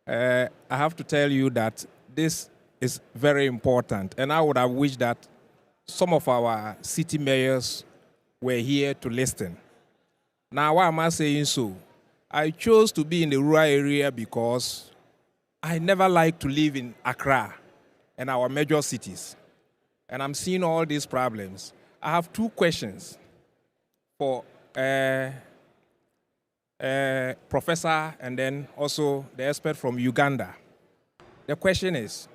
I have to tell you that this is very important, and I would have wished that some of our city mayors were here to listen. Now, why am I saying so? I chose to be in the rural area because I never like to live in Accra and our major cities. And I'm seeing all these problems. I have two questions for Professor and then also the expert from Uganda. The question is,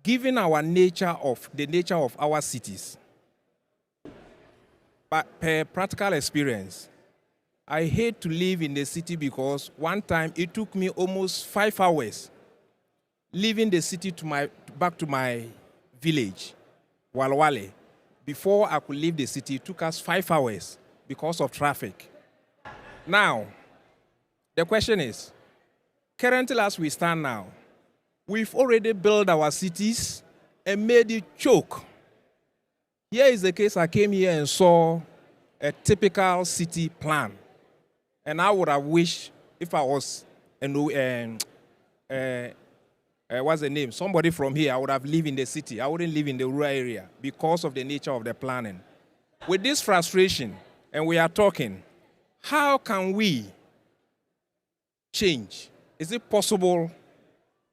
given the nature of our cities, but per practical experience, I hate to live in the city because one time it took me almost 5 hours leaving the city back to my village, Walwale. Before I could leave the city, it took us 5 hours because of traffic. Now, The question is, currently as we stand now, we've already built our cities and made it choke. Here is the case. I came here and saw a typical city plan. And I would have wished if I was, what's the name? Somebody from here, I would have lived in the city. I wouldn't live in the rural area because of the nature of the planning. With this frustration, and we are talking, how can we change? Is it possible?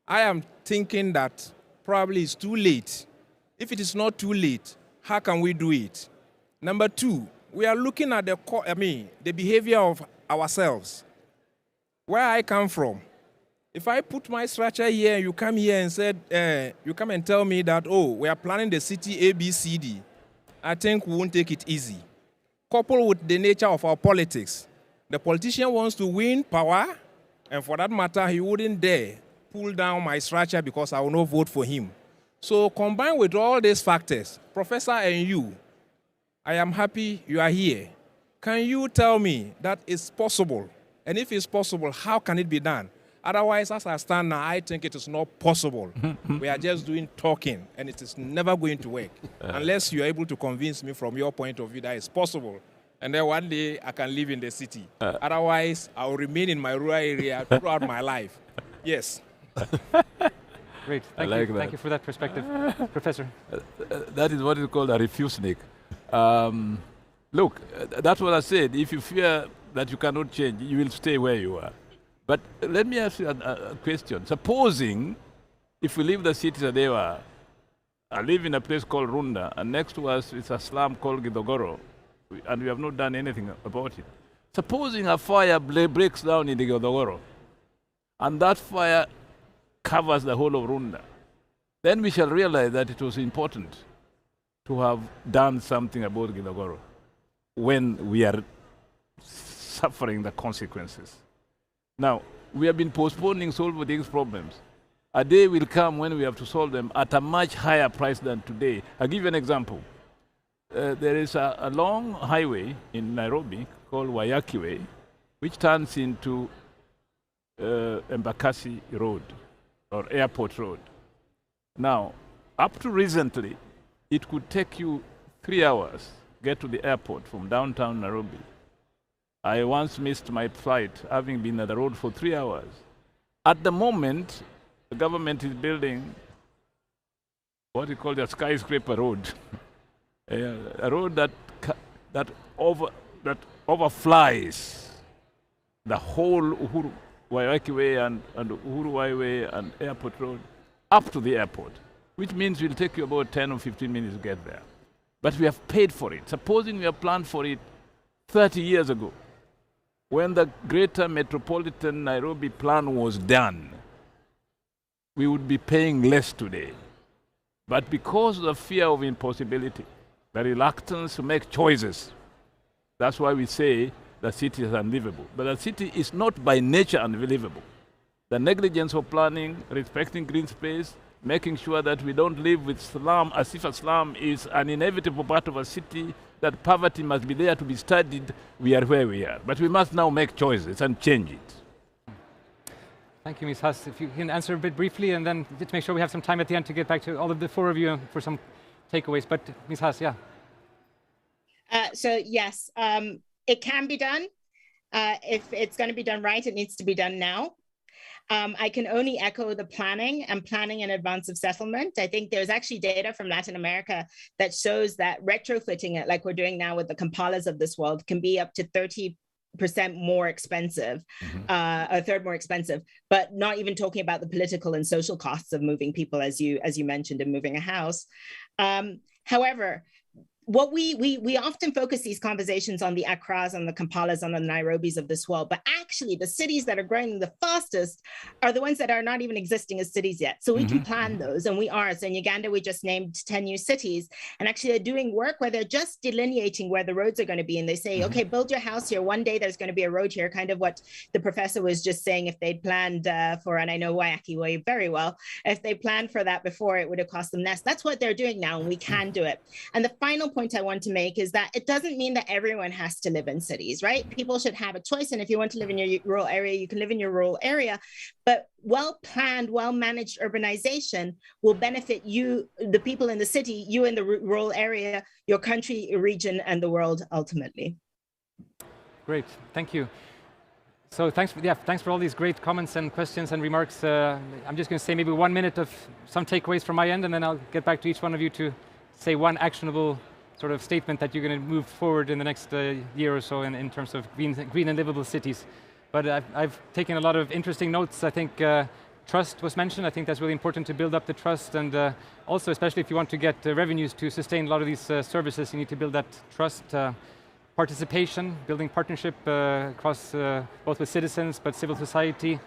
I am thinking that probably it's too late. If it is not too late, how can we do it? Number two, we are looking at the behavior of ourselves. Where I come from, if I put my structure here, you come here and said, you come and tell me that, oh, we are planning the city A, B, C, D, I think we won't take it easy. Coupled with the nature of our politics, the politician wants to win power, and for that matter, he wouldn't dare pull down my structure because I will not vote for him. So combined with all these factors, Professor and you, I am happy you are here. Can you tell me that it's possible? And if it's possible, how can it be done? Otherwise, as I stand now, I think it is not possible. We are just doing talking, and it is never going to work unless you are able to convince me from your point of view that it's possible. And then one day I can live in the city. Otherwise, I will remain in my rural area throughout my life. Yes. Great. Thank you. Thank you for that perspective, Professor. That is what is called a refusenik. Look, that's what I said. If you fear that you cannot change, you will stay where you are. But let me ask you a question. Supposing if we leave the cities that they were, I live in a place called Runda, and next to us is a slum called Gidogoro, and we have not done anything about it. Supposing a fire breaks down in the Gidogoro, and that fire covers the whole of Runda, then we shall realize that it was important to have done something about Gidogoro when we are suffering the consequences. Now, we have been postponing solving these problems. A day will come when we have to solve them at a much higher price than today. I'll give you an example. There is a long highway in Nairobi called Waiyaki Way, which turns into Embakasi Road or Airport Road. Now, up to recently, it could take you 3 hours get to the airport from downtown Nairobi. I once missed my flight, having been on the road for 3 hours. At the moment, the government is building what you call a skyscraper road, a road that overflies the whole Uhuru Waiyaki Way and Uhuru Highway and Airport Road up to the airport, which means it will take you about 10 or 15 minutes to get there. But we have paid for it. Supposing we have planned for it 30 years ago, when the Greater Metropolitan Nairobi plan was done, we would be paying less today. But because of the fear of impossibility, the reluctance to make choices, that's why we say the city is unlivable. But the city is not by nature unlivable. The negligence of planning, respecting green space, making sure that we don't live with slum as if a slum is an inevitable part of a city, that poverty must be there to be studied, we are where we are. But we must now make choices and change it. Thank you, Ms. Haas. If you can answer a bit briefly, and then just make sure we have some time at the end to get back to all of the four of you for some takeaways. But Ms. Haas, yeah. So yes, it can be done. If it's going to be done right, it needs to be done now. I can only echo the planning in advance of settlement. I think there's actually data from Latin America that shows that retrofitting it, like we're doing now with the Kampalas of this world, can be up to 30% more expensive, a third more expensive, but not even talking about the political and social costs of moving people, as you mentioned, in moving a house. However, what we often focus these conversations on the Accras and the Kampalas and the Nairobis of this world, but actually the cities that are growing the fastest are the ones that are not even existing as cities yet. So we can plan those, and we are. So in Uganda, we just named 10 new cities, and actually they're doing work where they're just delineating where the roads are going to be. And they say, okay, build your house here. One day there's going to be a road here, kind of what the professor was just saying. If they'd planned for, and I know Waiyaki Way very well, if they planned for that before, it would have cost them less. That's what they're doing now, and we can do it. And the final point I want to make is that it doesn't mean that everyone has to live in cities, right? People should have a choice. And if you want to live in your rural area, you can live in your rural area. But well-planned, well-managed urbanization will benefit you, the people in the city, you in the rural area, your country, region, and the world ultimately. Great, thank you. So thanks for all these great comments and questions and remarks. I'm just going to say maybe 1 minute of some takeaways from my end, and then I'll get back to each one of you to say one actionable sort of statement that you're going to move forward in the next year or so in terms of green and livable cities. But I've taken a lot of interesting notes. I think trust was mentioned. I think that's really important to build up the trust, and also especially if you want to get revenues to sustain a lot of these services, you need to build that trust. Participation, building partnership across both with citizens but civil society,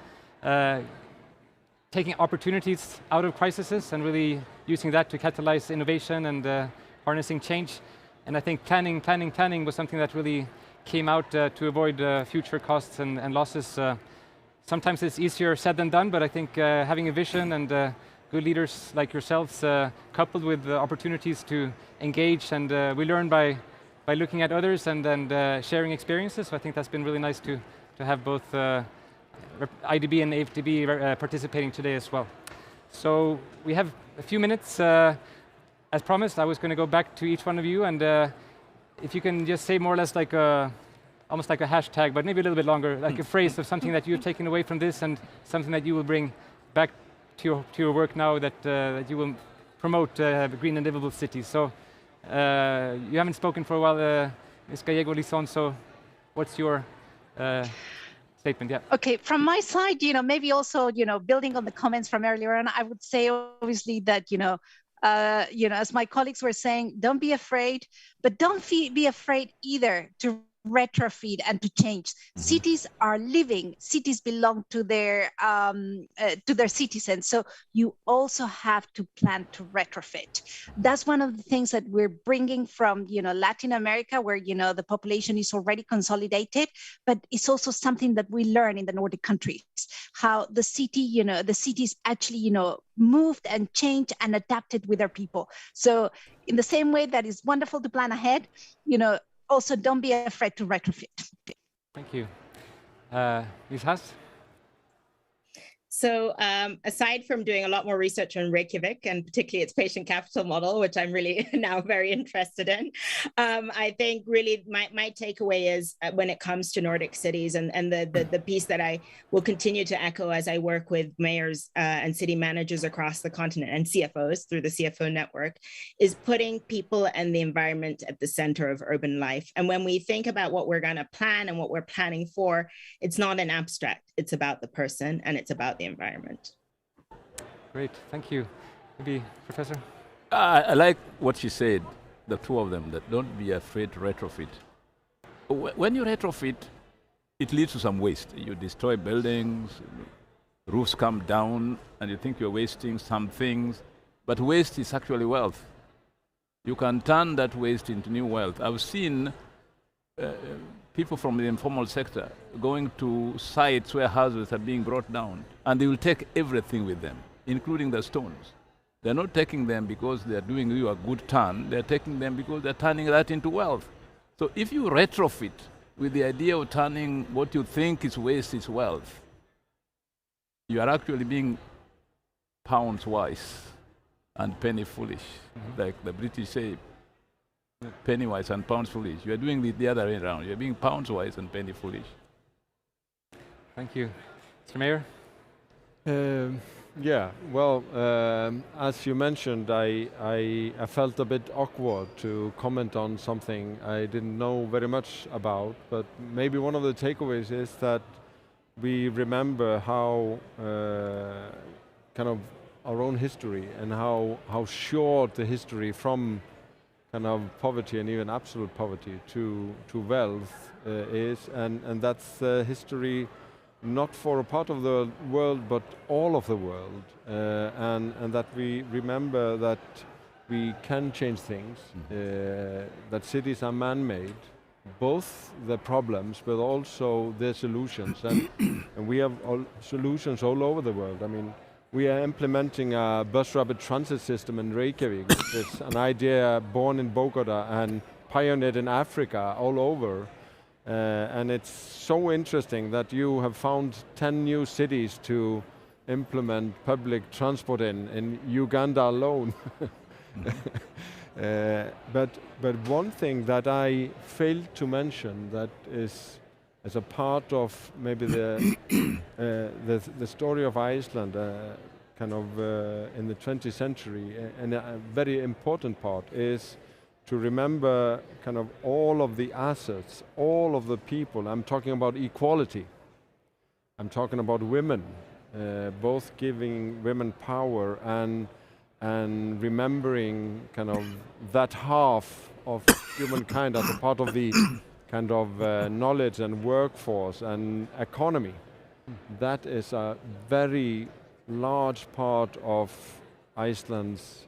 taking opportunities out of crises and really using that to catalyze innovation and harnessing change. And I think planning was something that really came out to avoid future costs and losses. Sometimes it's easier said than done, but I think having a vision and good leaders like yourselves coupled with opportunities to engage, and we learn by looking at others and sharing experiences. So I think that's been really nice to have both IDB and AFDB participating today as well. So we have a few minutes. As promised, I was going to go back to each one of you, and if you can just say more or less like almost like a hashtag, but maybe a little bit longer, like a phrase of something that you've taken away from this and something that you will bring back to your work now that you will promote green and livable cities. So. You haven't spoken for a while, Ms. Gallego Lison, so what's your statement? Yeah. Okay, from my side, maybe also, building on the comments from earlier on, I would say obviously that, as my colleagues were saying, don't be afraid, but don't be afraid either to retrofit and to change. Cities are living. Cities belong to their citizens. So you also have to plan to retrofit. That's one of the things that we're bringing from Latin America, where the population is already consolidated, but it's also something that we learn in the Nordic countries, how the cities actually moved and changed and adapted with their people. So in the same way that it's wonderful to plan ahead, also don't be afraid to retrofit. Thank you. Ms. Haas? So aside from doing a lot more research on Reykjavik and particularly its patient capital model, which I'm really now very interested in, I think really my takeaway is when it comes to Nordic cities and the piece that I will continue to echo as I work with mayors and city managers across the continent and CFOs through the CFO network, is putting people and the environment at the center of urban life. And when we think about what we're going to plan and what we're planning for, it's not an abstract. It's about the person and it's about the environment. Great, thank you. Maybe, Professor? I like what she said, the two of them, that don't be afraid to retrofit. When you retrofit, it leads to some waste. You destroy buildings, roofs come down, and you think you're wasting some things, but waste is actually wealth. You can turn that waste into new wealth. I've seen people from the informal sector going to sites where houses are being brought down, and they will take everything with them, including the stones. They're not taking them because they're doing you a good turn, they're taking them because they're turning that into wealth. So if you retrofit with the idea of turning what you think is waste is wealth, you are actually being pounds wise and penny foolish, like the British say, penny wise and pounds foolish. You are doing it the other way around. You're being pounds wise and penny foolish. Thank you. Mr. Mayor? Yeah, well, as you mentioned, I felt a bit awkward to comment on something I didn't know very much about, but maybe one of the takeaways is that we remember how kind of our own history and how short the history from kind of poverty and even absolute poverty to wealth is, and that's history not for a part of the world but all of the world, and that we remember that we can change things, that cities are man-made, both the problems but also the solutions, and we have solutions all over the world. I mean, we are implementing a bus rapid transit system in Reykjavik. It's an idea born in Bogota and pioneered in Africa all over. And it's so interesting that you have found 10 new cities to implement public transport in Uganda alone. But one thing that I failed to mention that is as a part of maybe the story of Iceland, kind of in the 20th century, and a very important part is to remember kind of all of the assets, all of the people. I'm talking about equality. I'm talking about women, both giving women power and remembering kind of that half of humankind as a part of the kind of knowledge and workforce and economy. That is a very large part of Iceland's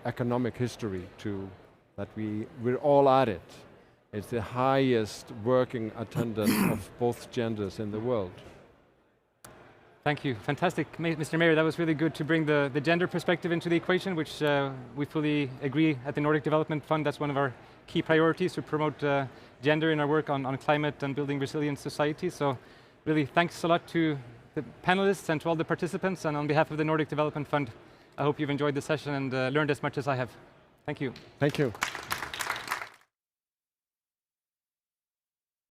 economic history too, that we're all at it. It's the highest working attendance of both genders in the world. Thank you. Fantastic, Mr. Mayor. That was really good to bring the gender perspective into the equation, which we fully agree at the Nordic Development Fund. That's one of our key priorities, to promote gender in our work on climate and building resilient society. So really thanks a lot to the panelists and to all the participants. And on behalf of the Nordic Development Fund, I hope you've enjoyed the session and learned as much as I have. Thank you. Thank you.